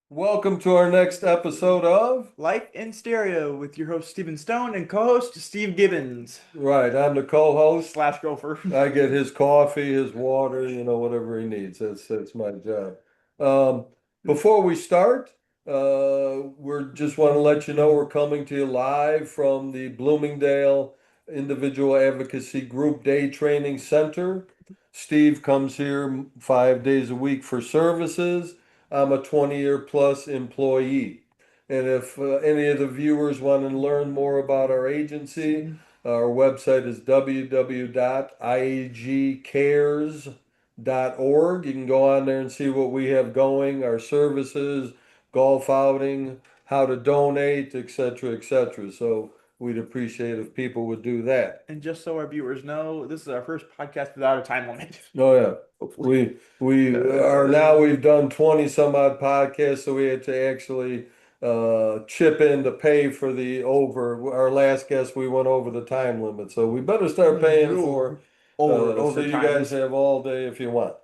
Welcome to our next episode of. Life in Stereo with your host Stephen Stone and co-host Steve Gibbons Right, I'm the co-host. slash gopher. I get his coffee, his water, whatever he needs. That's my job. Um, Before we start, we're just want to let you know we're coming to you live from the Bloomingdale Individual Advocacy Group Day Training Center. Steve comes here 5 days a week for services. I'm a 20-year plus employee. And if any of the viewers want to learn more about our agency, our website is www.iagcares.org. You can go on there and see what we have going, our services, golf outing, how to donate, etc., etc. So we'd appreciate if people would do that. And just so our viewers know, this is our first podcast without a time limit. Oh yeah. Hopefully. We've done 20 some odd podcasts, so we had to actually chip in to pay for the over. Our last guest, we went over the time limit, so we better start paying for so you guys have all day if you want.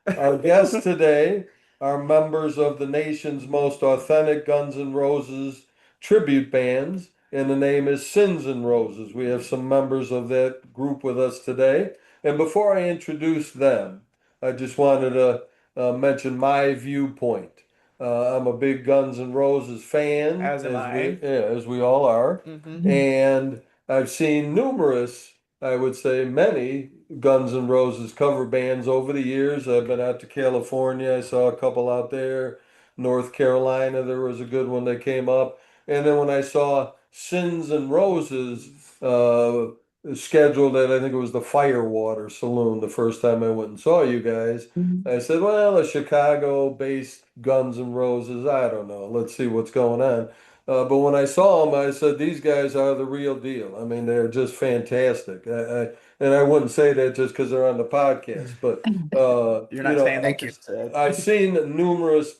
Our guests today are members of the nation's most authentic Guns N' Roses tribute bands, and the name is Sins and Roses. We have some members of that group with us today. And before I introduce them, I just wanted to mention my viewpoint. I'm a big Guns N' Roses fan, As am I. as we all are. Mhm. And I've seen numerous, I would say many Guns N' Roses cover bands over the years. I've been out to California. I saw a couple out there. North Carolina, there was a good one that came up. And then when I saw Sins and Roses scheduled at, I think it was the Firewater Saloon the first time I went and saw you guys, I said, well, a Chicago-based Guns N' Roses, I don't know. Let's see what's going on. But when I saw them, I said, these guys are the real deal. I mean, they're just fantastic. And I wouldn't say that just because they're on the podcast, but You're not saying that. Thank you. I've seen numerous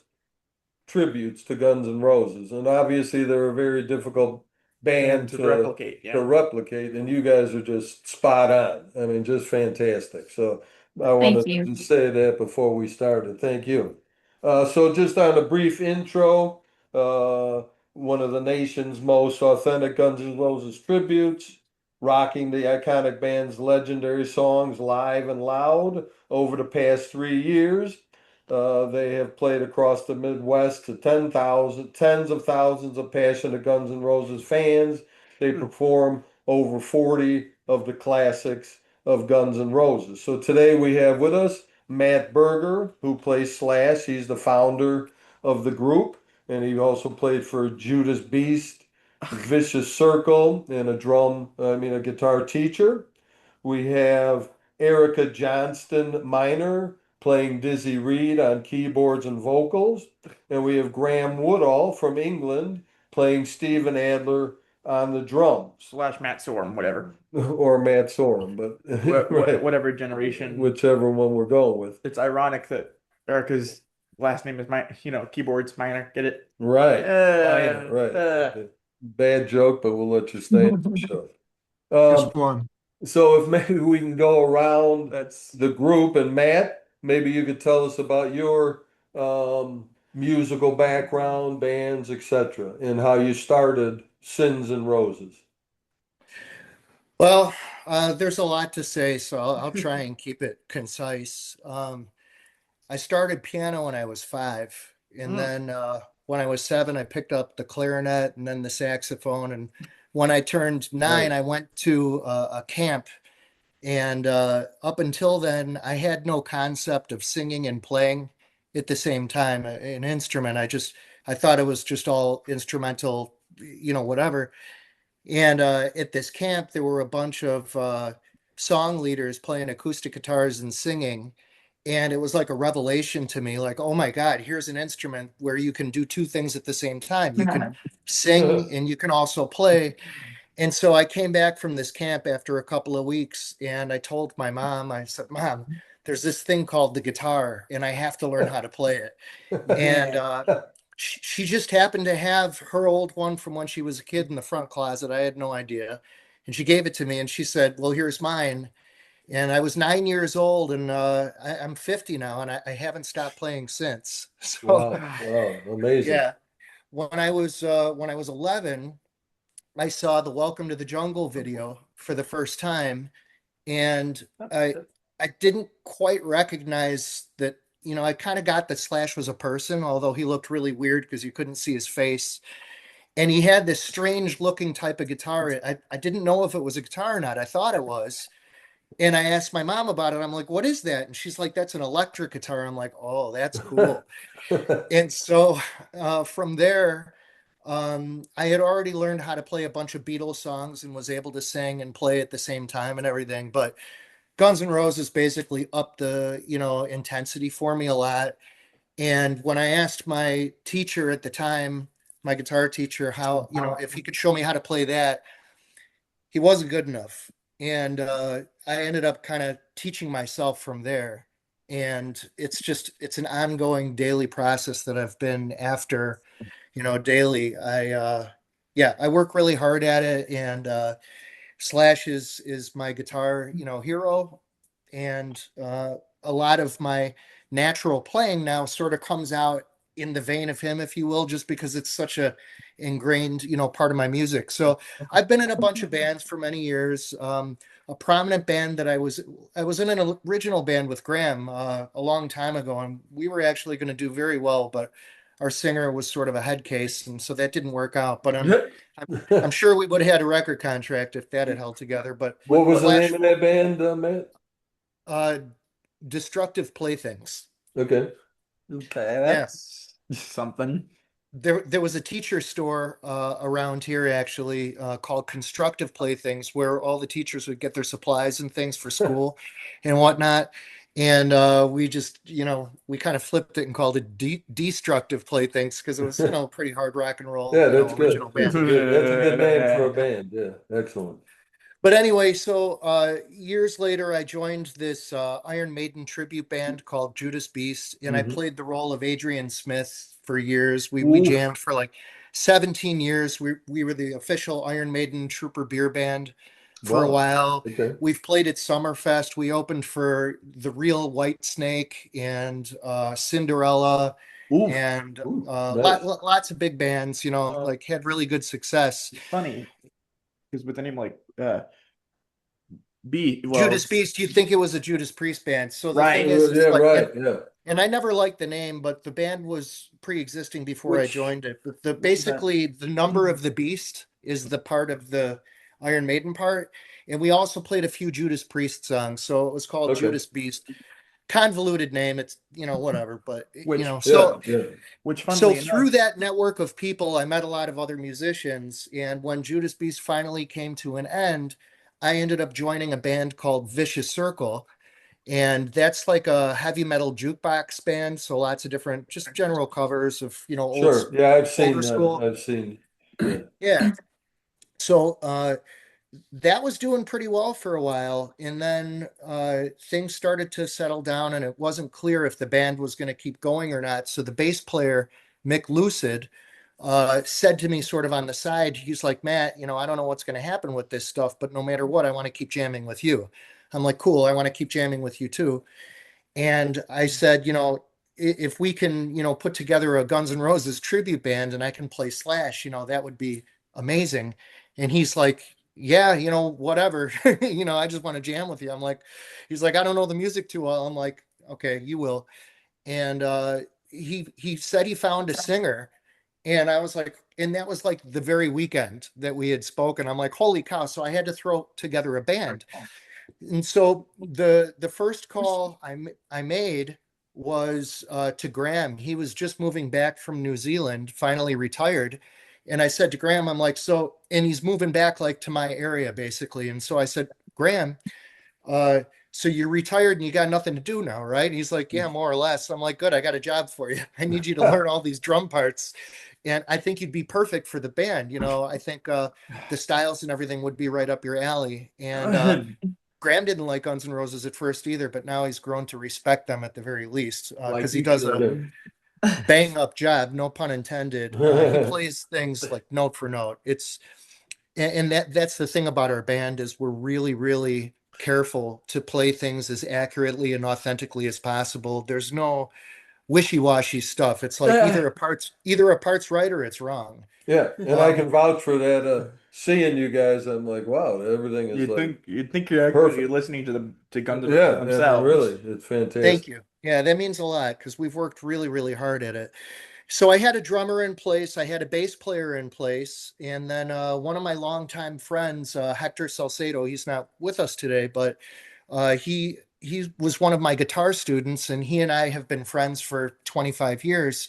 tributes to Guns N' Roses, and obviously they're a very difficult band to replicate. to replicate, and you guys are just spot on. I mean, just fantastic. So I wanted Thank you. to say that before we started. Thank you. So just on a brief intro, one of the nation's most authentic Guns N' Roses tributes, rocking the iconic band's legendary songs live and loud over the past 3 years. They have played across the Midwest to tens of thousands of passionate Guns N' Roses fans. They perform over 40 of the classics of Guns N' Roses. So today we have with us Matt Berger, who plays Slash. He's the founder of the group, and he also played for Judas Beast, Vicious Circle, and a guitar teacher. We have Erica Johnston Minor playing Dizzy Reed on keyboards and vocals. And we have Graham Woodall from England playing Steven Adler on the drums. Slash Matt Sorum, whatever. Or Matt Sorum, but right, Whatever generation. whichever one we're going with. It's ironic that Erica's last name is keyboards minor. Get it? Right. Minor, right. Bad joke, but we'll let you stay on the show. Just one. So if maybe we can go around the group, and Matt, maybe you could tell us about your musical background, bands, etc., and how you started Sins and Roses. Well, there's a lot to say, so I'll try and keep it concise. I started piano when I was 5, and then when I was 7, I picked up the clarinet and then the saxophone. And when I turned 9, I went to a camp. And up until then, I had no concept of singing and playing at the same time, an instrument. I thought it was just all instrumental, whatever. And at this camp, there were a bunch of song leaders playing acoustic guitars and singing. And it was like a revelation to me, like, oh my God, here's an instrument where you can do 2 things at the same time. You can sing and you can also play. And so I came back from this camp after a couple of weeks, and I told my mom, I said, Mom, there's this thing called the guitar, and I have to learn how to play it. And she just happened to have her old one from when she was a kid in the front closet. I had no idea. And she gave it to me, and she said, well, here's mine. And I was 9 years old, and I'm 50 now, and I haven't stopped playing since. So Wow. Wow. Amazing. yeah, when I was 11, I saw the Welcome to the Jungle video for the first time, and I didn't quite recognize that. I kind of got that Slash was a person, although he looked really weird because you couldn't see his face. And he had this strange looking type of guitar. I didn't know if it was a guitar or not. I thought it was. And I asked my mom about it. I'm like, what is that? And she's like, that's an electric guitar. I'm like, oh, that's cool. And so from there, I had already learned how to play a bunch of Beatles songs and was able to sing and play at the same time and everything. But Guns N' Roses basically upped the, intensity for me a lot. And when I asked my teacher at the time, my guitar teacher, how, if he could show me how to play that, he wasn't good enough. And I ended up kind of teaching myself from there. And it's an ongoing daily process that I've been after, daily. Yeah, I work really hard at it. And Slash is my guitar, hero, and a lot of my natural playing now sort of comes out in the vein of him, if you will, just because it's such a ingrained, part of my music. So I've been in a bunch of bands for many years. A prominent band that I was in an original band with Graham a long time ago, and we were actually going to do very well, but our singer was sort of a head case, and so that didn't work out. But I'm sure we would have had a record contract if that had held together. But What was the name Slash, of that band, Matt? uh, Destructive Playthings. Okay. Okay, Yeah. that's something. There was a teacher store around here actually called Constructive Playthings, where all the teachers would get their supplies and things for school and whatnot. And we just, we kind of flipped it and called it Destructive Playthings because it was, pretty hard rock and roll, Yeah, that's good. original That's band. that's a good name for a band. Yeah, excellent. But anyway, so years later, I joined this Iron Maiden tribute band called Judas Beast, and I Hmm. played the role of Adrian Smith for years. We Oof. jammed for like 17 years. We were the official Iron Maiden Trooper beer band for a Wow. while. Okay. We've played at Summerfest. We opened for the Real White Snake and Cinderella Oof. and Ooh, nice. lots of big bands. Like had really good success. It's funny because with a name like B, well, Judas it's Beast, you'd think it was a Judas Priest band. So the thing right, is Yeah, like, right. Yeah. and I never liked the name, but the band was pre-existing before I which joined it. But the which is that basically the number of the beast is the part of the Iron Maiden part, and we also played a few Judas Priest songs. So it was called Okay. Judas Beast. Convoluted name. It's whatever, but which Yeah. so Yeah. which so funnily through enough, that network of people, I met a lot of other musicians. And when Judas Beast finally came to an end, I ended up joining a band called Vicious Circle. And that's like a heavy metal jukebox band. So lots of different, just general covers of, Sure. Yeah, I've older seen school. I've seen yeah. Yeah. So that was doing pretty well for a while. And then things started to settle down, and it wasn't clear if the band was going to keep going or not. So the bass player, Mick Lucid, said to me sort of on the side, he's like, Matt, I don't know what's going to happen with this stuff, but no matter what, I want to keep jamming with you. I'm like, cool, I want to keep jamming with you too. And I said, if we can, put together a Guns N' Roses tribute band and I can play Slash, that would be amazing. And he's like, yeah, whatever. I just want to jam with you. He's like, I don't know the music too well. I'm like, okay, you will. And he said he found a singer. And I was like, and that was like the very weekend that we had spoken. I'm like, holy cow. So I had to throw together a band. And so the first call I made was to Graham. He was just moving back from New Zealand, finally retired. And I said to Graham, I'm like, so, and he's moving back like to my area basically. And so I said, Graham, uh, so you're retired and you got nothing to do now, right? And he's like, yeah, more or less. I'm like, good, I got a job for you. I need you to learn all these drum parts. And I think you'd be perfect for the band. I think the styles and everything would be right up your alley. And Graham didn't like Guns N' Roses at first either, but now he's grown to respect them at the very least like because he you does a should. bang up job, no pun intended. He plays things like note for note. And that's the thing about our band is we're really, really careful to play things as accurately and authentically as possible. There's no wishy-washy stuff. It's like Yeah, either a part's right or it's wrong. yeah, and I Um, can vouch for that. Seeing you guys, I'm like, wow, everything is like You'd think you're actually perfect. listening to Guns N' Roses Yeah, and really, themselves. it's fantastic. Thank you. Yeah, that means a lot because we've worked really, really hard at it. So I had a drummer in place, I had a bass player in place, and then one of my longtime friends, Hector Salcedo, he's not with us today, but he was one of my guitar students, and he and I have been friends for 25 years.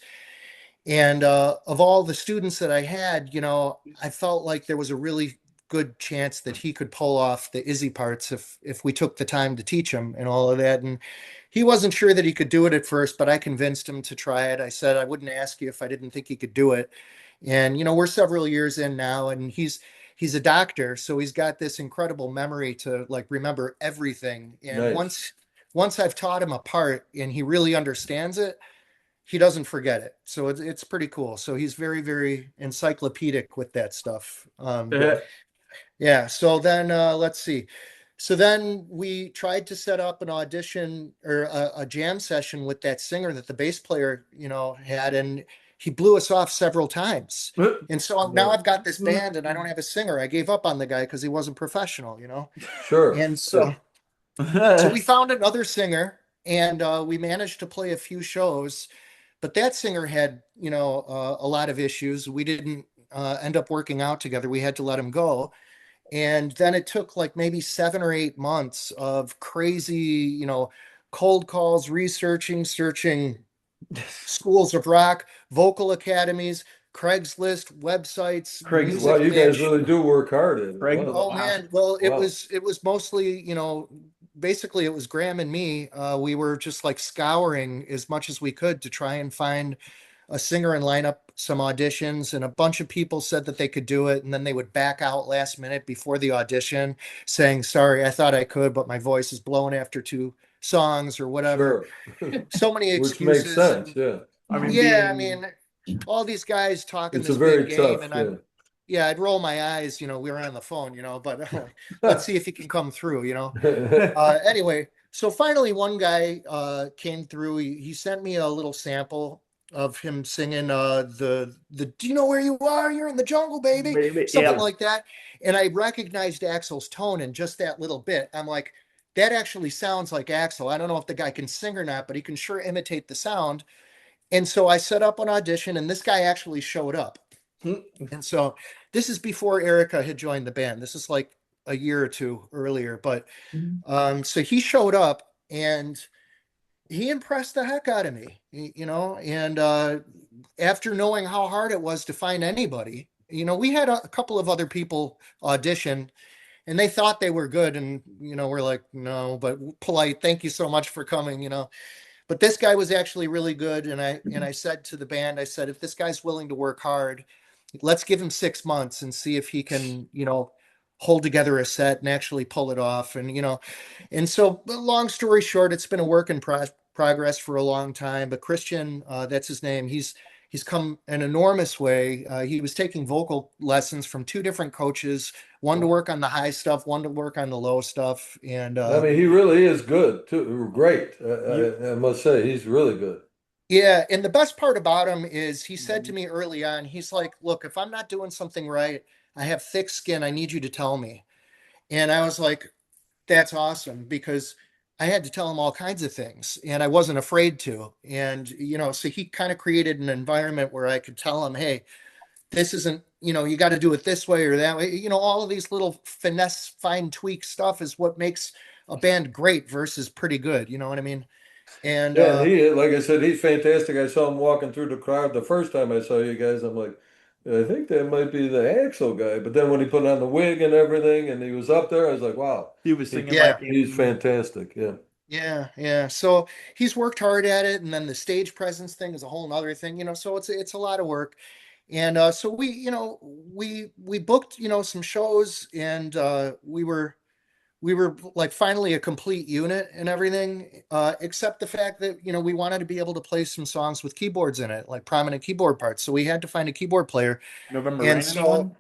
And of all the students that I had, I felt like there was a really good chance that he could pull off the Izzy parts if we took the time to teach him and all of that. And he wasn't sure that he could do it at first, but I convinced him to try it. I said I wouldn't ask you if I didn't think he could do it. And we're several years in now, and he's a doctor, so he's got this incredible memory to like remember everything. And Nice. once I've taught him a part and he really understands it, he doesn't forget it. So it's pretty cool. So he's very, very encyclopedic with that stuff. Uh, Yeah. So then let's see. So then we tried to set up an audition or a jam session with that singer that the bass player, had, and he blew us off several times. And so now Yeah, I've got this band and I don't have a singer. I gave up on the guy because he wasn't professional. sure. And so we found another singer, and we managed to play a few shows, but that singer had, a lot of issues. We didn't end up working out together. We had to let him go. And then it took like maybe 7 or 8 months of crazy, cold calls, researching, searching schools of rock, vocal academies, Craigslist, websites, Craigslist. Wow, music you guys match. really do work hard at it. Craig, Wow. Oh wow. man, well, it Wow. was it was mostly, basically it was Graham and me. We were just like scouring as much as we could to try and find a singer and line up some auditions. And a bunch of people said that they could do it, and then they would back out last minute before the audition, saying, "Sorry, I thought I could, but my voice is blown after 2 songs or whatever." Sure. So many Which makes excuses, sense. and Yeah. I mean, yeah, I being mean, all these guys talking It's a this big very game, tough, and yeah. yeah, I'd roll my eyes, we were on the phone, but let's see if he can come through. Anyway, so finally one guy came through. He sent me a little sample of him singing the "Do you know where you are? You're in the jungle, baby," baby, something yeah. like that. And I recognized Axel's tone in just that little bit. I'm like, that actually sounds like Axel. I don't know if the guy can sing or not, but he can sure imitate the sound. And so I set up an audition, and this guy actually showed up. And so this is before Erica had joined the band. This is like a year or two earlier. But so he showed up and he impressed the heck out of me, and after knowing how hard it was to find anybody, we had a couple of other people audition and they thought they were good. And, we're like, no, but polite. Thank you so much for coming. But this guy was actually really good. And I said to the band, I said, if this guy's willing to work hard, let's give him 6 months and see if he can, hold together a set and actually pull it off. And so long story short, it's been a work in progress for a long time. But Christian, that's his name. He's come an enormous way. He was taking vocal lessons from two different coaches, one to work on the high stuff, one to work on the low stuff. And I mean, he really is good too. Great. You, I must say, he's really good. yeah, and the best part about him is he said to me early on, he's like, "Look, if I'm not doing something right, I have thick skin. I need you to tell me." And I was like, "That's awesome," because I had to tell him all kinds of things and I wasn't afraid to. And, so he kind of created an environment where I could tell him, "Hey, this isn't, you got to do it this way or that way." All of these little finesse, fine tweak stuff is what makes a band great versus pretty good. You know what I mean? And, Yeah, and like I said, he's fantastic. I saw him walking through the crowd the first time I saw you guys. I'm like, I think that might be the Axel guy. But then when he put on the wig and everything, and he was up there, I was like, wow, he was he, singing yeah. like he's in. fantastic. Yeah. Yeah. So he's worked hard at it, and then the stage presence thing is a whole nother thing. So it's a lot of work, and so we booked some shows, and we were like finally a complete unit and everything, except the fact that we wanted to be able to play some songs with keyboards in it, like prominent keyboard parts. So we had to find a keyboard player, November and Rain, so anyone?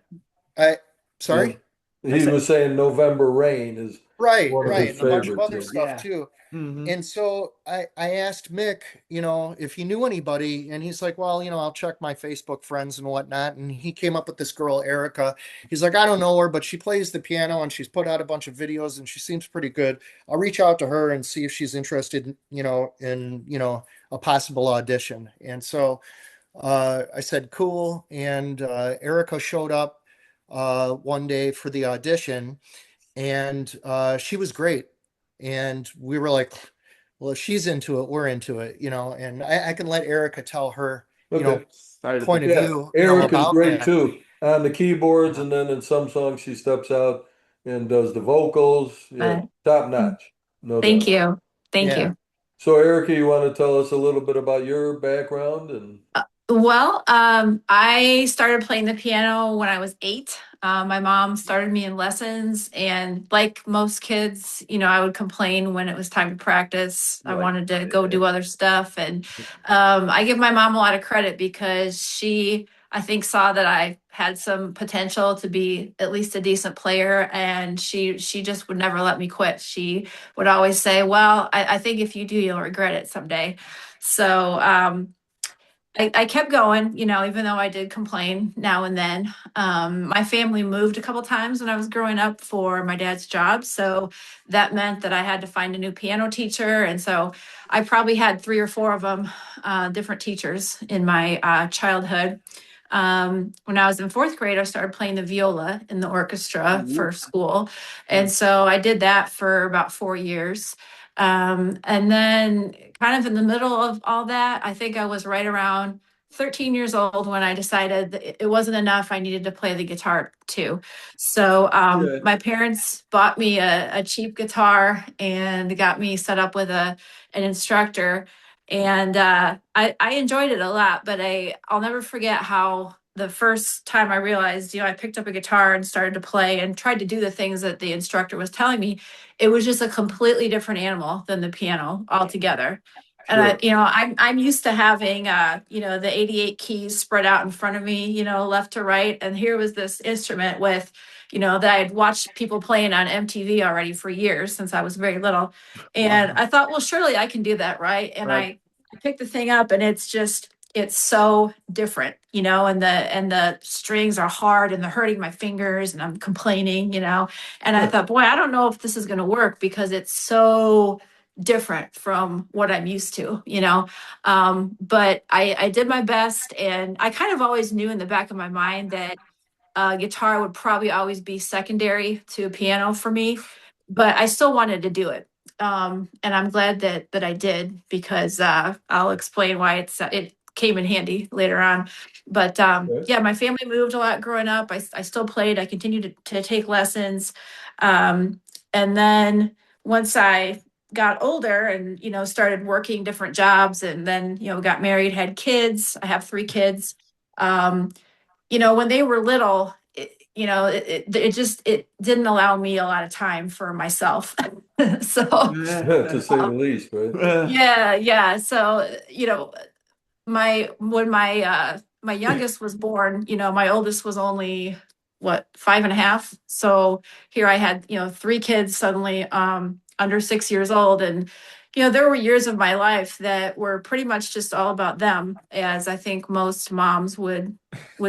I Yeah. sorry. I He said was saying November Rain is Right, one of right, his and a bunch of favorites. other Yeah. stuff Yeah. too. Mm-hmm. And so I asked Mick, if he knew anybody, and he's like, well, I'll check my Facebook friends and whatnot. And he came up with this girl, Erica. He's like, I don't know her, but she plays the piano and she's put out a bunch of videos and she seems pretty good. I'll reach out to her and see if she's interested, in a possible audition. And so I said, cool. And Erica showed up one day for the audition, and she was great. And we were like, well, if she's into it, we're into it, and I can let Erica tell her, Okay. Side of point the of Yeah, view, Eric is about great that. too on the keyboards, Yeah. and then in some songs she steps out and does the vocals. Yeah, top notch, no Thank doubt. you. Thank Yeah. you. So, Erica, you want to tell us a little bit about your background and Well, I started playing the piano when I was 8. My mom started me in lessons, and like most kids, I would complain when it was time to practice. I You're like, wanted to go do other stuff, and I give my mom a lot of credit because she, I think, saw that I had some potential to be at least a decent player, and she just would never let me quit. She would always say, "Well, I think if you do, you'll regret it someday." So. I kept going, even though I did complain now and then. My family moved a couple times when I was growing up for my dad's job. So that meant that I had to find a new piano teacher. And so I probably had 3 or 4 of them, different teachers in my childhood. When I was in 4th grade, I started playing the viola in the orchestra for school. And so I did that for about 4 years. And then, kind of in the middle of all that, I think I was right around 13 years old when I decided that it wasn't enough. I needed to play the guitar too. So Yeah. my parents bought me a cheap guitar and got me set up with an instructor. And I enjoyed it a lot, but I'll never forget how the first time I realized, I picked up a guitar and started to play and tried to do the things that the instructor was telling me. It was just a completely different animal than the piano altogether. And Sure. I'm used to having, the 88 keys spread out in front of me, left to right. And here was this instrument with, that I had watched people playing on MTV already for years since I was very little. And wow. I thought, well, surely I can do that, right? And Right. I picked the thing up, and it's so different, and the strings are hard and they're hurting my fingers, and I'm complaining, and I thought, boy, I don't know if this is going to work because it's so different from what I'm used to, but I did my best, and I kind of always knew in the back of my mind that guitar would probably always be secondary to piano for me, but I still wanted to do it. And I'm glad that I did, because I'll explain why it came in handy later on. But Okay. yeah, my family moved a lot growing up. I still played. I continued to take lessons. Um, and then once I got older and, started working different jobs, and then, got married, had kids. I have 3 kids. Um, when they were little, it didn't allow me a lot of time for myself. So, To say the least, right? yeah, yeah. So, when my youngest was born, my oldest was only what, 5 and a half. So here I had, 3 kids suddenly, under 6 years old. And, there were years of my life that were pretty much just all about them, as I think most moms would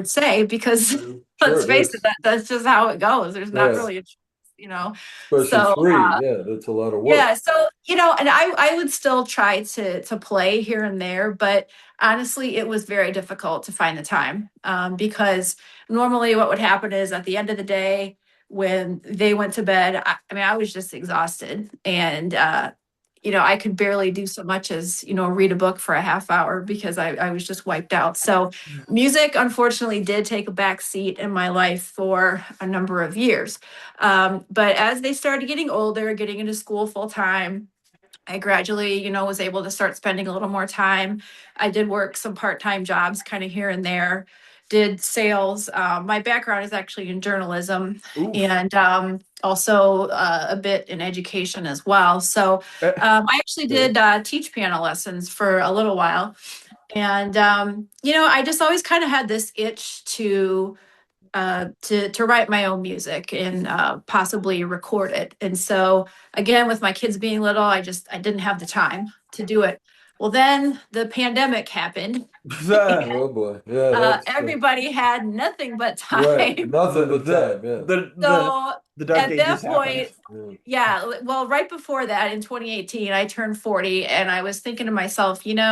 say, because let's Sure, it face it, is. that's just how it goes. There's not Yeah, really a choice, especially so 3. Yeah, that's a lot of work. yeah, so and I would still try to play here and there, but honestly, it was very difficult to find the time, because normally what would happen is at the end of the day when they went to bed, I mean, I was just exhausted, and I could barely do so much as read a book for a half hour because I was just wiped out. So music, unfortunately, did take a back seat in my life for a number of years. But as they started getting older, getting into school full time, I gradually, was able to start spending a little more time. I did work some part-time jobs kind of here and there, did sales. My background is actually in journalism, Oof. and also a bit in education as well. So I actually Okay. did teach piano lessons for a little while. And, I just always kind of had this itch to to write my own music and possibly record it. And so again, with my kids being little, I didn't have the time to do it. Well, then the pandemic happened. Oh boy, yeah, that's Everybody had nothing but right. time. Nothing but time. Yeah. So the dark at that ages happened. point, yeah, well, right before that in 2018, I turned 40 and I was thinking to myself, I'm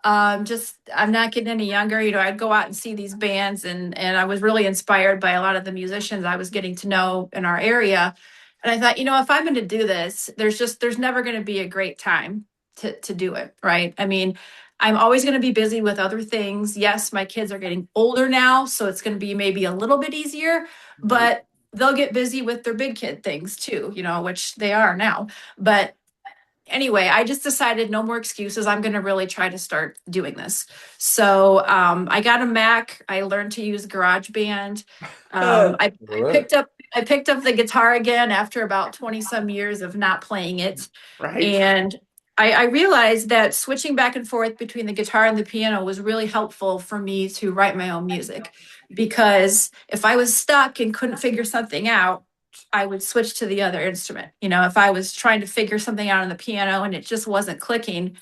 not getting any younger. I'd go out and see these bands and I was really inspired by a lot of the musicians I was getting to know in our area. And I thought, if I'm going to do this, there's never going to be a great time to do it. Right. I mean, I'm always going to be busy with other things. Yes, my kids are getting older now, so it's going to be maybe a little bit easier, but they'll get busy with their big kid things too, which they are now. But anyway, I just decided no more excuses. I'm going to really try to start doing this. So I got a Mac. I learned to use GarageBand. I Right. picked up the guitar again after about 20 some years of not playing it. Right. And I realized that switching back and forth between the guitar and the piano was really helpful for me to write my own music. Because if I was stuck and couldn't figure something out, I would switch to the other instrument. If I was trying to figure something out on the piano and it just wasn't clicking,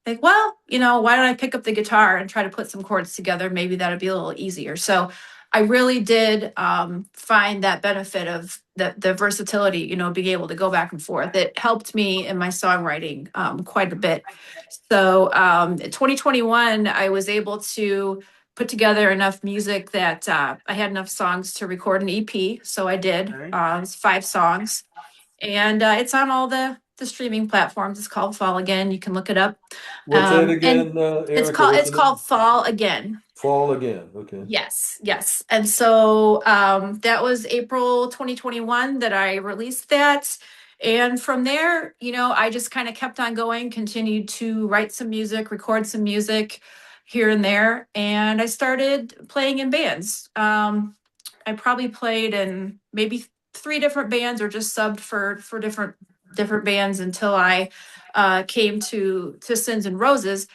like, well, why don't I pick up the guitar and try to put some chords together? Maybe that'd be a little easier. So I really did find that benefit of the versatility, being able to go back and forth. It helped me in my songwriting quite a bit. So in 2021, I was able to put together enough music that I had enough songs to record an EP. So I did. Okay. It's 5 songs, and it's on all the streaming platforms. It's called Fall Again. You can look it up. What's that And again, it's Erica? called What's it's the name? called Fall Again. Fall Again. Okay. Yes. And so that was April 2021 that I released that. And from there, I just kind of kept on going, continued to write some music, record some music here and there. And I started playing in bands. I probably played in maybe 3 different bands or just subbed for different bands until I came to Sins and Roses.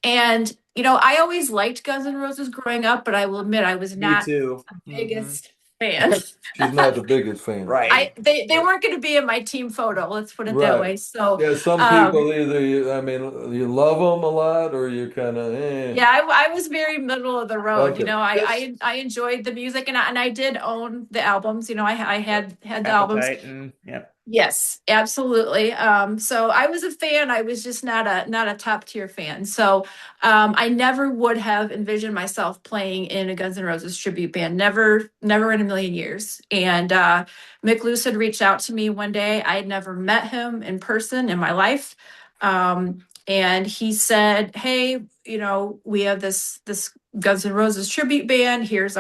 And I always liked Guns N' Roses growing up, but I will admit I was Me not too. the biggest fan. She's not the biggest fan. Right. They weren't going to be in my team photo. Let's put it that Right. way. So Yeah, some people either you love them a lot or you kind of yeah, I was very middle of the road. Okay. I enjoyed the music and I did own the albums. I had the albums. Appetite and yeah. Yes, absolutely. So I was a fan. I was just not a top tier fan. So I never would have envisioned myself playing in a Guns N' Roses tribute band. Never in a million years. And Mick Luce had reached out to me one day. I had never met him in person in my life. And he said, "Hey, we have this Guns N' Roses tribute band. Here's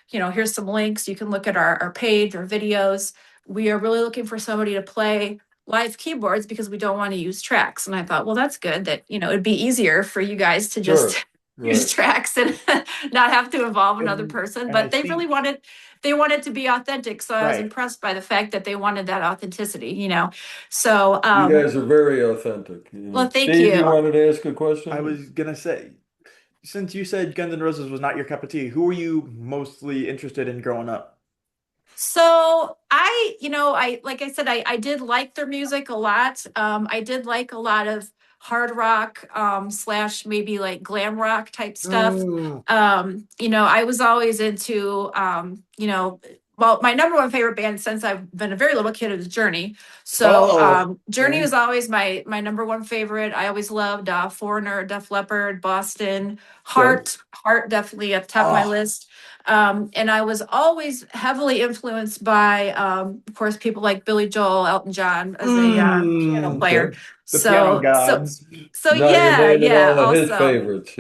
here's some links. You can look at our page or videos. We are really looking for somebody to play live keyboards because we don't want to use tracks." And I thought, well, that's good that, it'd be easier for you guys to just Sure. use Right. tracks and not have to involve another person. and But I they really wanted to be authentic. So I was Right. impressed by the fact that they wanted that authenticity, So, You guys are very authentic. well, thank Steve, you you. wanted to ask a question? I was gonna say, since you said Guns N' Roses was not your cup of tea, who were you mostly interested in growing up? So like I said, I did like their music a lot. I did like a lot of hard rock, slash maybe like glam rock type stuff. Mm. I was always into, well, my number one favorite band since I've been a very little kid is Journey. So, Journey okay. was always my number one favorite. I always loved Foreigner, Def Leppard, Boston, Heart definitely at the top of my list. And I was always heavily influenced by, of course, people like Billy Joel, Elton John as a piano player. Okay. The piano gods. So Now you're naming all of his also, favorites,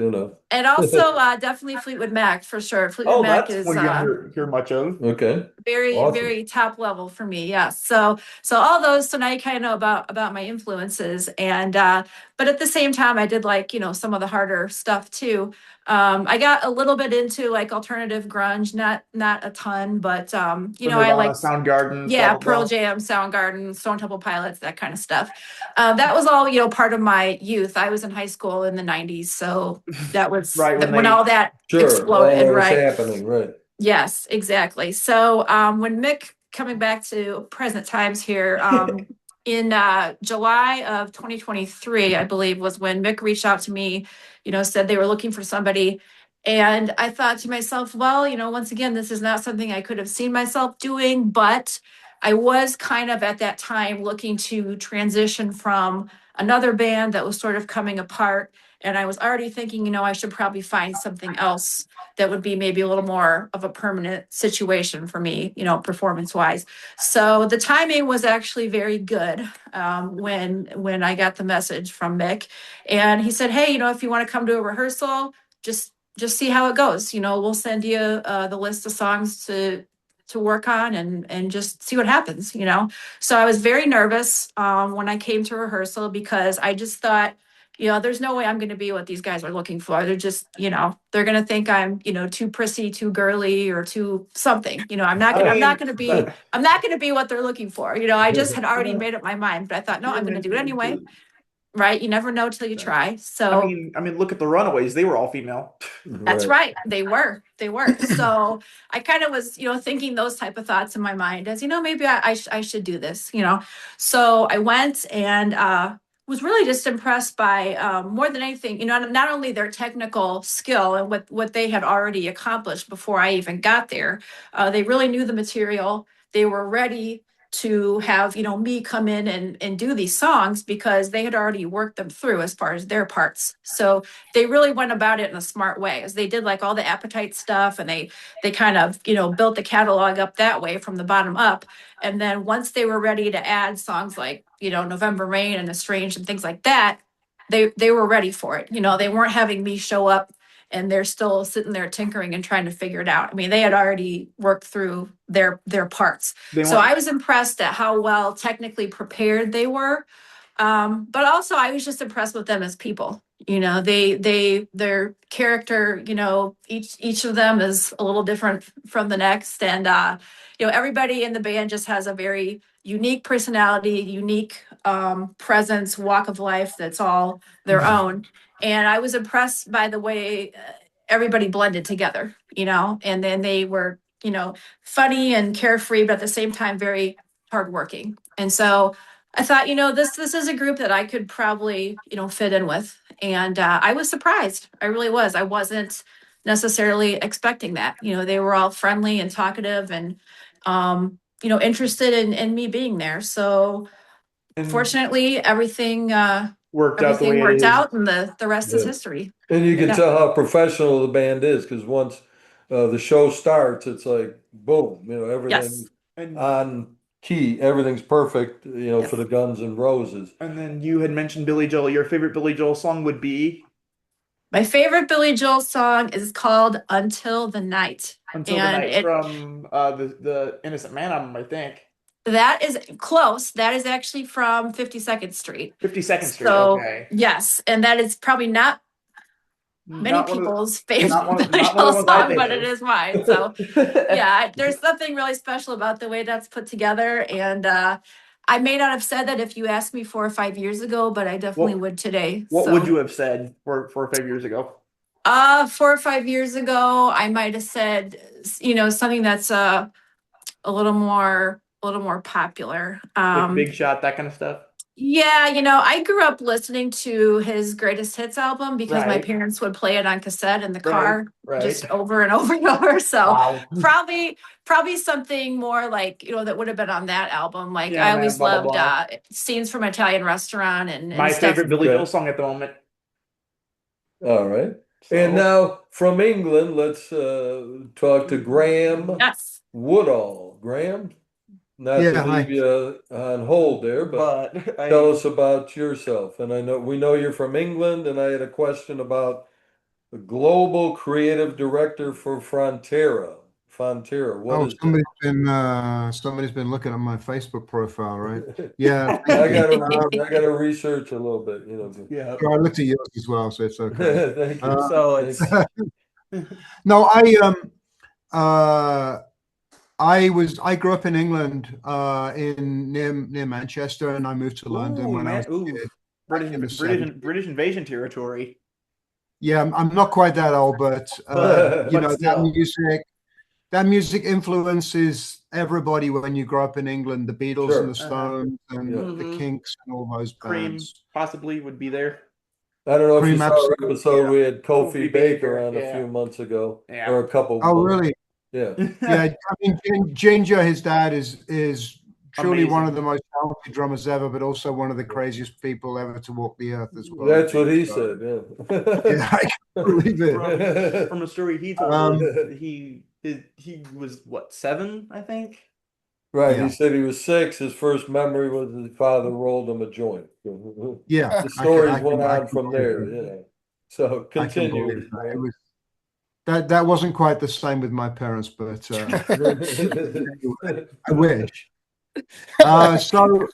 and also definitely Fleetwood Mac for sure. Fleetwood Oh, Mac that's is one you hear much of. Okay. very, Awesome. very top level for me. Yes. So all those. So now you kind of know about my influences, and but at the same time, I did like some of the harder stuff too. I got a little bit into like alternative grunge, not a ton, but I Nirvana, like Soundgarden, yeah, blah, blah, Pearl blah. Jam, Soundgarden, Stone Temple Pilots, that kind of stuff. That was all part of my youth. I was in high school in the '90s, so that was Right, when when they- all that Sure. All exploded, that was right? happening, right. Yes, exactly. So when Mick, coming back to present times here, in July of 2023, I believe, was when Mick reached out to me, said they were looking for somebody. And I thought to myself, well, once again, this is not something I could have seen myself doing, but I was kind of at that time looking to transition from another band that was sort of coming apart. And I was already thinking, I should probably find something else that would be maybe a little more of a permanent situation for me, performance wise. So the timing was actually very good when I got the message from Mick, and he said, "Hey, if you want to come to a rehearsal, just see how it goes. We'll send you the list of songs to work on and just see what happens. So I was very nervous when I came to rehearsal because I just thought, there's no way I'm going to be what these guys are looking for. They're just, they're going to think I'm, too prissy, too girly, or too something. I'm not I going to mean, be what they're looking for. I just had already made up my mind, but I thought, no, I'm going to do it anyway. Right? You never know till you try. So look at the Runaways. They were all female. that's right. They were. So I kind of was, thinking those type of thoughts in my mind as, maybe I should do this, So I went and was really just impressed by more than anything, not only their technical skill and what they had already accomplished before I even got there. They really knew the material. They were ready to have, me come in and do these songs because they had already worked them through as far as their parts. So they really went about it in a smart way, as they did like all the appetite stuff, and they kind of built the catalog up that way from the bottom up. And then once they were ready to add songs like November Rain and Estranged and things like that, they were ready for it. They weren't having me show up and they're still sitting there tinkering and trying to figure it out. I mean, they had already worked through their parts. So I was impressed at how well technically prepared they were. But also I was just impressed with them as people. Their character, each of them is a little different from the next. And everybody in the band just has a very unique personality, unique presence, walk of life that's all their own. And I was impressed by the way everybody blended together, and then they were, funny and carefree, but at the same time very hardworking. And so I thought, this is a group that I could probably, fit in with. And I was surprised. I really was. I wasn't necessarily expecting that. They were all friendly and talkative and, interested in me being there. So fortunately, everything Worked out the way it worked is. out, and the rest is Yeah. history. And you can Yeah. tell how professional the band is because once the show starts, it's like boom, everything And on key, everything's perfect, Yes. for the Guns N' Roses. and then you had mentioned Billy Joel. Your favorite Billy Joel song would be My favorite Billy Joel song is called "Until the Night." Until the And Night from the Innocent Man album, I think. that is close. That is actually from 52nd Street. 52nd Street. So, Okay. yes, and that is probably not many Not one of the- people's favorite not one of Billy the Joel ones I song, think but of. it is mine. So, yeah, there's something really special about the way that's put together. And I may not have said that if you asked me 4 or 5 years ago, but I definitely would today. What So, would you have said 4 or 5 years ago? 4 or 5 years ago, I might have said, something that's a little more popular. Like Big Shot, that kind of stuff? Yeah, I grew up listening to his greatest hits album because my Right. parents would play it on cassette in the Right, car right. just over and over and over. So Wow. probably something more like, that would have been on that album. Like Yeah, I man, always blah, blah, loved blah. Scenes from Italian Restaurant and My stuff. favorite Billy Okay. Joel song at the moment. All right. So, And now from England, let's talk to Graham Yes. Woodall. Graham, not Yeah, to hi. leave you on hold there, but tell us about yourself. And we know you're from England, and I had a question about the global creative director for Frontera. Frontera, what Oh, is that? somebody's been looking at my Facebook profile, right? Yeah, I gotta research a little bit, yeah. I looked at yours as well, so it's okay. Thank you. So it's No, I grew up in England, in near Manchester, and I moved to London when I was a kid. British in the 70s. British invasion territory. Yeah, I'm not quite that old, but But that still. music, that music influences everybody when you grow up in England. The Beatles Sure. and the Stones and the Mhm. Kinks and all those Cream bands. possibly would be there. I don't know if you Cream, saw our absolutely, episode, yeah. we had Kofi Kofi Baker Baker, on a yeah. few months ago, Yeah. or a couple Oh, months. really? Yeah. Yeah, I mean, Ginger, his dad, is truly one Amazing. of the most talented drummers ever, but also one of the craziest people ever to walk the earth as well. That's what he So, said, yeah, I can believe it. From the story he told us, he was what, 7, I think. Right, Yeah. he said he was 6. His first memory was his father rolled him a joint. Yeah, The stories went I on can from believe there, it. you know. So I can continue. believe that. It was that wasn't quite the same with my parents, but I wish. So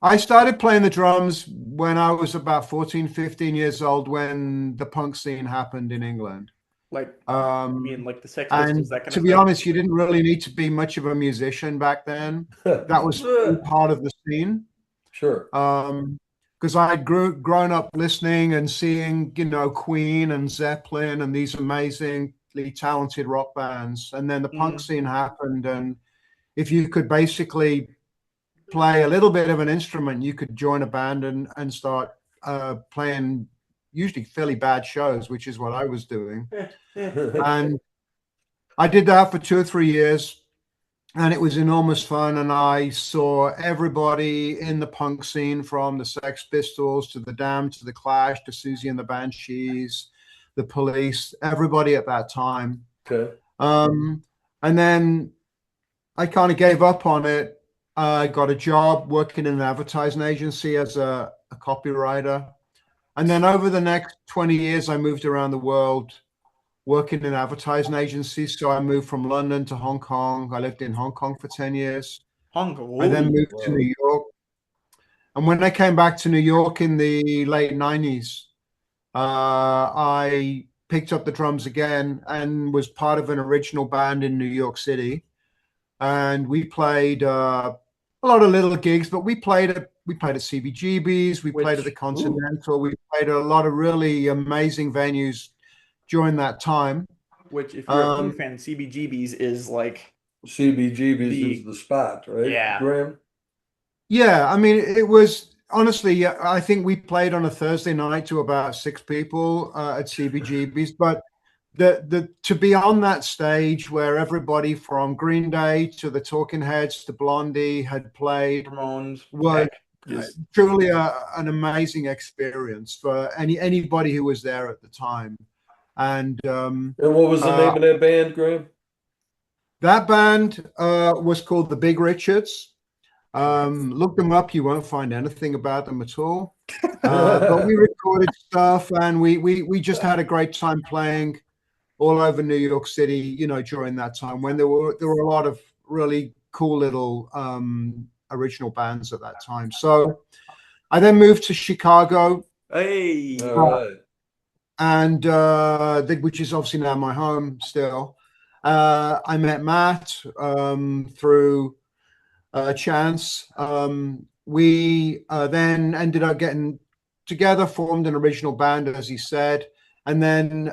I started playing the drums when I was about 14, 15 years old when the punk scene happened in England. Like, I mean, like the Sex And Pistols, that kind to of be stuff. honest, you didn't really need to be much of a musician back then. That was part of the scene. Sure. Because I had grown up listening and seeing, Queen and Zeppelin and these amazingly talented rock bands. And then the punk scene happened. And if you could basically play a little bit of an instrument, you could join a band and start playing usually fairly bad shows, which is what I was doing. And I did that for 2 or 3 years. And it was enormous fun. And I saw everybody in the punk scene, from the Sex Pistols to the Damned to the Clash to Susie and the Banshees, the Police, everybody at that time. Okay. And then I kind of gave up on it. I got a job working in an advertising agency as a copywriter. And then over the next 20 years, I moved around the world working in advertising agencies. So I moved from London to Hong Kong. I lived in Hong Kong for 10 years. Hong Kong. I then moved wow. to New York. And when I came back to New York in the late 90s, I picked up the drums again and was part of an original band in New York City. And we played a lot of little gigs, but we played at CBGB's, we played at the Continental, we played at a lot of really amazing venues during that time. Which, if you're a punk fan, CBGB's is like CBGB's is the spot, right? Yeah. Graham? Yeah, I mean, it was honestly, I think we played on a Thursday night to about 6 people at CBGB's, but to be on that stage where everybody from Green Day to the Talking Heads to Blondie had played Ramones was is truly an amazing experience for anybody who was there at the time. And And what was the name of that band, Graham? that band was called the Big Richards. Look them up, you won't find anything about them at all. But we recorded stuff, and we just had a great time playing all over New York City, during that time when there were a lot of really cool little original bands at that time. So I then moved to Chicago. Hey. All right. And which is obviously now my home still. I met Matt through chance. We then ended up getting together, formed an original band, as he said, and then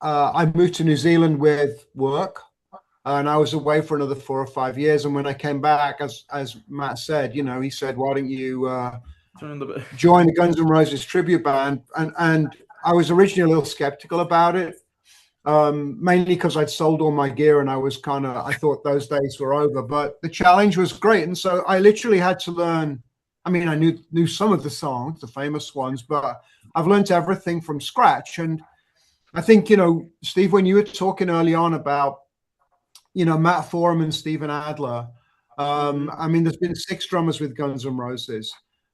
I moved to New Zealand with work, and I was away for another 4 or 5 years. And when I came back, as Matt said, he said, "Why don't you join the Guns N' Roses tribute band?" And I was originally a little skeptical about it, mainly because I'd sold all my gear and I thought those days were over. But the challenge was great, and so I literally had to learn. I mean, I knew some of the songs, the famous ones, but I've learned everything from scratch. And I think, Steve, when you were talking early on about, Matt Forum and Steven Adler, I mean, there's been 6 drummers with Guns N' Roses.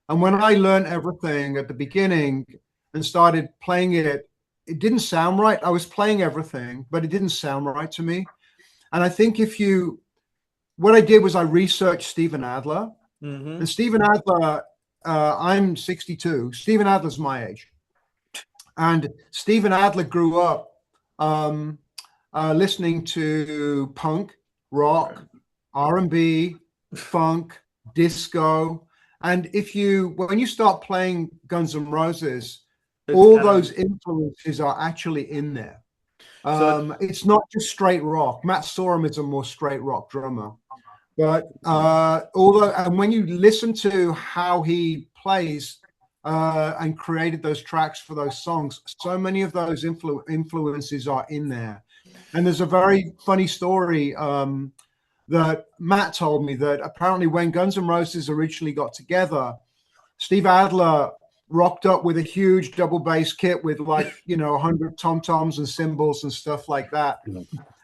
And when I learned everything at the beginning and started playing it, it didn't sound right. I was playing everything, but it didn't sound right to me. And I think what I did was I researched Steven Adler. And Steven Adler, I'm 62. Steven Adler's my age. And Steven Adler grew up listening to punk, rock, R&B, funk, disco. And when you start playing Guns N' Roses, all those influences are actually in there. So It's not just straight rock. Matt Sorum is a more straight rock drummer. But when you listen to how he plays and created those tracks for those songs, so many of those influences are in there. And there's a very funny story that Matt told me that apparently when Guns N' Roses originally got together, Steve Adler rocked up with a huge double bass kit with 100 tom-toms and cymbals and stuff like that.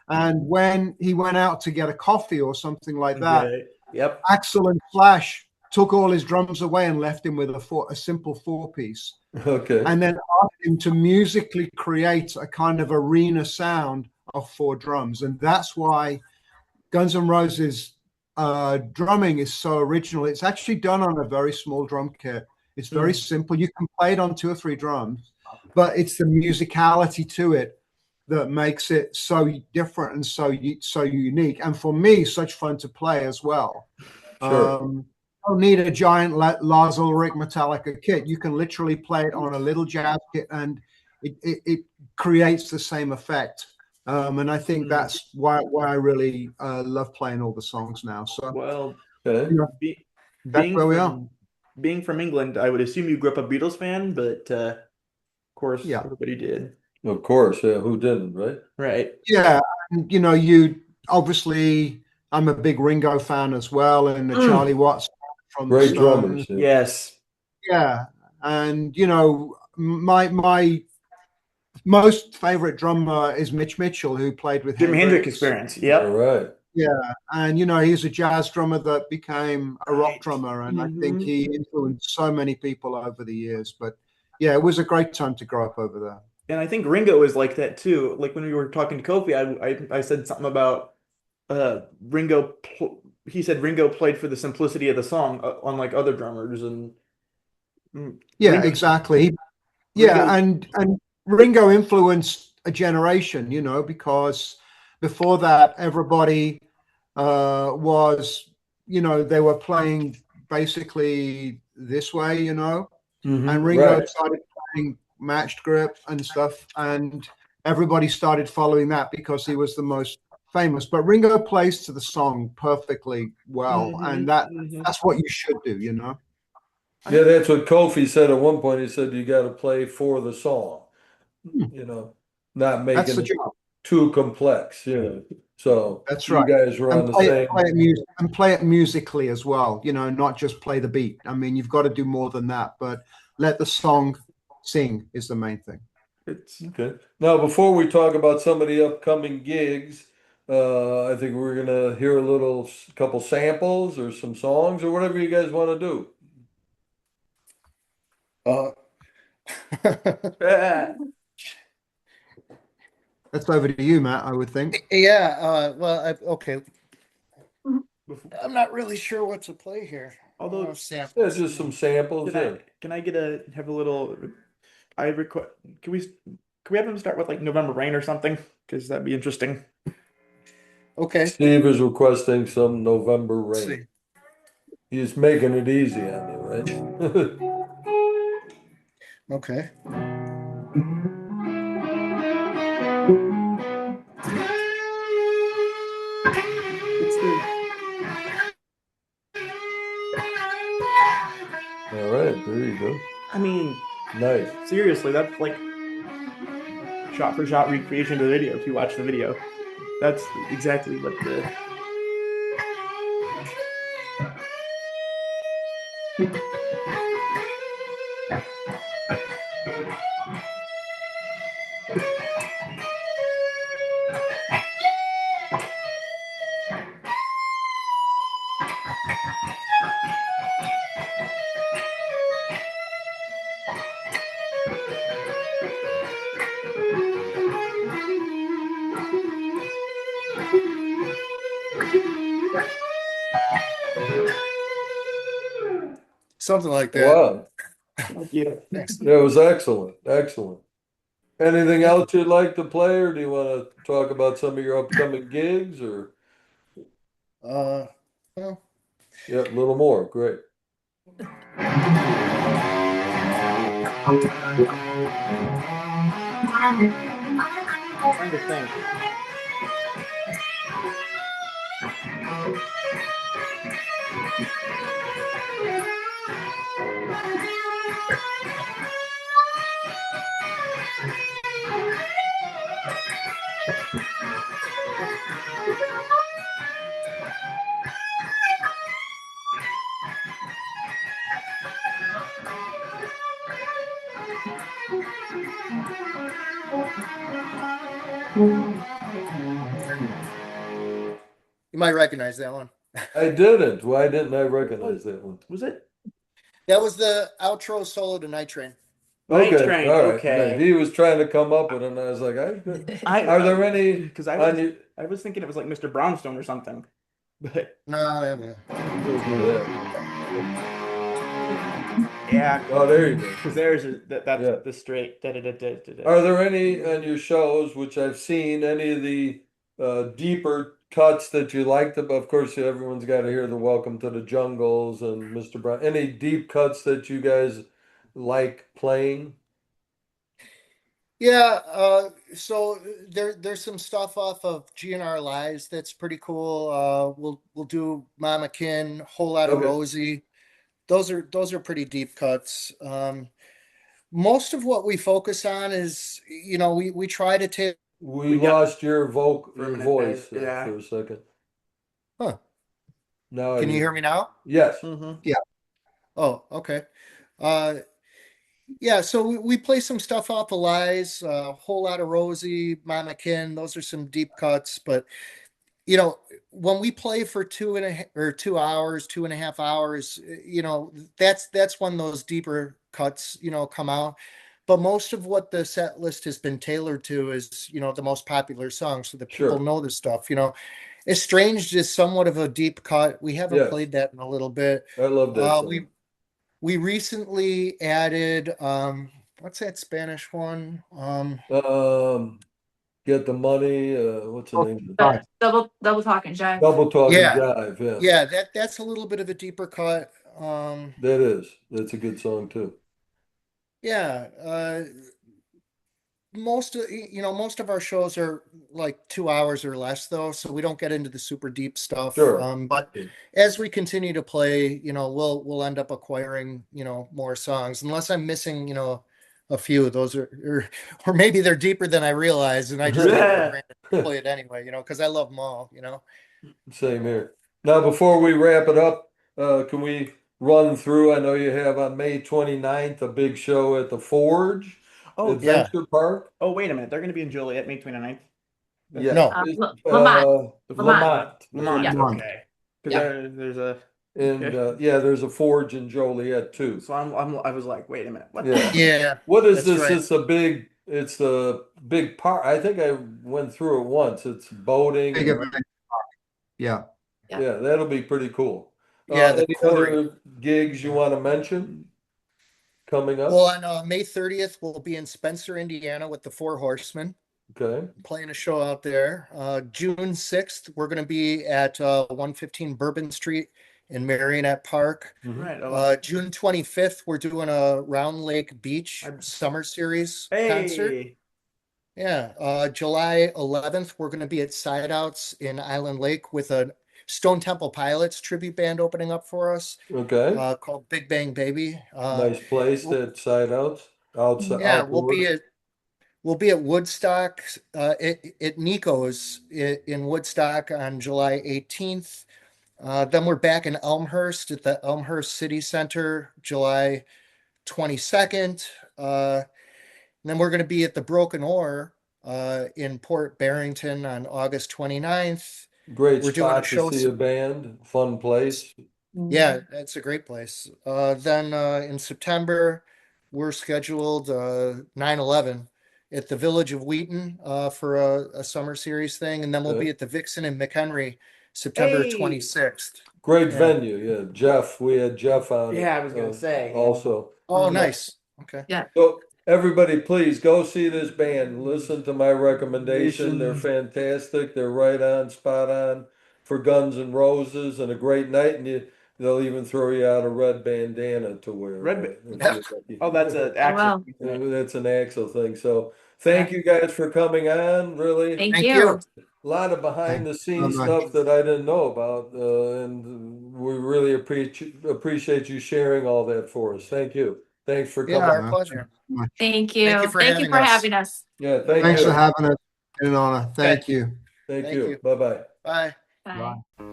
And when he went out to get a coffee or something like that, yep. Axel and Slash took all his drums away and left him with a simple 4-piece. Okay. And then asked him to musically create a kind of arena sound of 4 drums. And that's why Guns N' Roses drumming is so original. It's actually done on a very small drum kit. It's very simple. You can play it on 2 or 3 drums, but it's the musicality to it that makes it so different and so unique. And for me, such fun to play as well. Sure. You don't need a giant Lars Ulrich Metallica kit. You can literally play it on a little jazz kit, and it creates the same effect. And I think that's why I really love playing all the songs now. So, well, Okay. that's where we are. Being from England, I would assume you grew up a Beatles fan, but of course, everybody did. Of course, yeah. Who didn't, right? Right. Yeah, and you obviously, I'm a big Ringo fan as well, and Charlie Watts from Great the drummers. Stones. Yeah. Yes. Yeah, and my most favorite drummer is Mitch Mitchell, who played with Jimi Hendrix Hendrix. experience. All Yep. right. Yeah, and he's a jazz drummer that became a rock drummer, and I think he influenced so many people over the years. But yeah, it was a great time to grow up over there. And I think Ringo is like that too. Like when we were talking to Kofi, I said something about Ringo. He said Ringo played for the simplicity of the song, unlike other drummers. And Yeah, Ringo, exactly. Ringo, And Ringo influenced a generation, because before that, everybody was, they were playing basically this way, and Ringo Right. started playing matched grip and stuff, and everybody started following that because he was the most famous. But Ringo plays to the song perfectly well, and that's what you should do, Yeah, that's what Kofi said at one point. He said you got to play for the song, not That's making the it job. too complex, So That's you right. guys were on And the play same. play it musically as well, not just play the beat. I mean, you've got to do more than that, but let the song sing is the main thing. it's Okay. Now, before we talk about some of the upcoming gigs, I think we're gonna hear a couple samples or some songs or whatever you guys want to do. Uh, That's over to you, Matt, I would think. yeah, okay. I'm not really sure what to play here. Although- Yeah, samples. just some samples. Yeah. can I have a little? I request. Can we have him start with like November Rain or something? Because that'd be interesting. Okay. Steve is requesting some November Let's Rain. see. He's making it easy on you, right? Okay. All right, there you go. I mean, Nice. seriously, that's like shot for shot recreation of the video. If you watch the video, that's exactly what the. Something like that. Wow. Yeah. Thanks. That was excellent. Excellent. Anything else you'd like to play, or do you want to talk about some of your upcoming gigs, or Well, yeah, a little more? Great. trying to think. You might recognize that one. I didn't. Why didn't I recognize that one? Was it That was the outro solo to Night Train. Night Okay, Train? all right. Okay. He was trying to come up with it, and I was like, are there any Because on you? I was thinking it was like Mr. Brownstone or something. But No, I mean, We'll do that. yeah, Oh, there you go. because that's Yeah. the straight da da da da da. Are there any on your shows, which I've seen, any of the deeper cuts that you liked? Of course, everyone's got to hear the Welcome to the Jungles and Mr. Brown. Any deep cuts that you guys like playing? yeah. So there's some stuff off of GNR Lives that's pretty cool. We'll do Mama Kin, Whole Lot of Okay. Rosie. Those are pretty deep cuts. Most of what we focus on is, we try to take. We We got- lost your For a your minute voice there, yeah. for a second. Huh? Now Can you hear me now? Yes. Mm-hmm. Oh, okay. Uh, yeah. So we play some stuff off of Lies, Whole Lot of Rosie, Mama Kin. Those are some deep cuts, but when we play for 2 hours, 2.5 hours, that's when those deeper cuts, come out. But most of what the set list has been tailored to is, the most popular songs, so that people Sure. know the stuff. Estranged is somewhat of a deep cut. We haven't Yes. played that in a little bit. I love that song. We recently added what's that Spanish one? Get the money. What's the name? Right. Double talk and jive. Double Talk and Yeah. Jive. Yeah. Yeah, that's a little bit of a deeper cut. That is. That's a good song too. Yeah, most of our shows are like 2 hours or less though, so we don't get into the super deep stuff. Sure. But as we continue to play, we'll end up acquiring, more songs, unless I'm missing, a few. Those or maybe they're deeper than I realize, and I just take it for granted to play it anyway, because I love them all. Same here. Now, before we wrap it up, can we run through? I know you have on May 29th a big show at the Forge Oh, Adventure Park. oh, wait a minute. They're going to be in Joliet, May 29th. Yeah. No. It's, Lamont. Lamont. Lamont. Yeah. Okay. Because Yeah. there's a. And Okay. there's a Forge in Joliet too. So I was like, wait a minute. What? Yeah. Yeah, What is that's this? right. It's a big park. I think I went through it once. It's boating. Big event. Yeah. Yeah, that'll be pretty cool. Yeah, the Any quarry. other gigs you want to mention coming up? Well, on May 30th, we'll be in Spencer, Indiana with the Four Horsemen, Okay. playing a show out there. June 6th, we're going to be at 115 Bourbon Street in Marionette Park. Right. Oh, June 25th, we're doing a Round Lake Beach Summer Series concert. hey. Yeah. July 11th, we're going to be at Side Outs in Island Lake with a Stone Temple Pilots tribute band opening up for us, Okay. called Big Bang Baby. Nice place that side outside Yeah, outdoors. we'll be at Woodstock, at Nico's in Woodstock on July 18th. Then we're back in Elmhurst at the Elmhurst City Center, July 22nd. And then we're going to be at the Broken Oar in Port Barrington on August 29th. Great We're doing a spot to show. see a band. Fun place. Yeah, that's a great place. Then in September, we're scheduled 9/11 at the Village of Wheaton for a summer series thing. And then we'll be Okay. at the Vixen in McHenry September Hey. 26th. Great Yeah. venue. Yeah. Jeff, we had Jeff on Yeah, I was gonna say. also. Oh, Mhm. nice. Okay. So everybody, please go see this band. Listen to my recommendation. They're fantastic. They're right on, spot on for Guns N' Roses and a great night. And they'll even throw you out a red bandana to wear. Red if you're lucky. Oh, that's an wow. actual. That's an Axel thing. So Thank you guys for coming on, really. Thank Thank you. you. A lot of behind the scenes much. stuff that I didn't know about, and we really appreciate you sharing all that for us. Thank you. Thanks for Yeah, coming. our pleasure. Thank you. Thank you for Thank you having for us. having us. Yeah, thank Thanks you. for having us. Been an honor. Thank you. Thank Thank you. you. Bye-bye. Bye. Bye. Bye.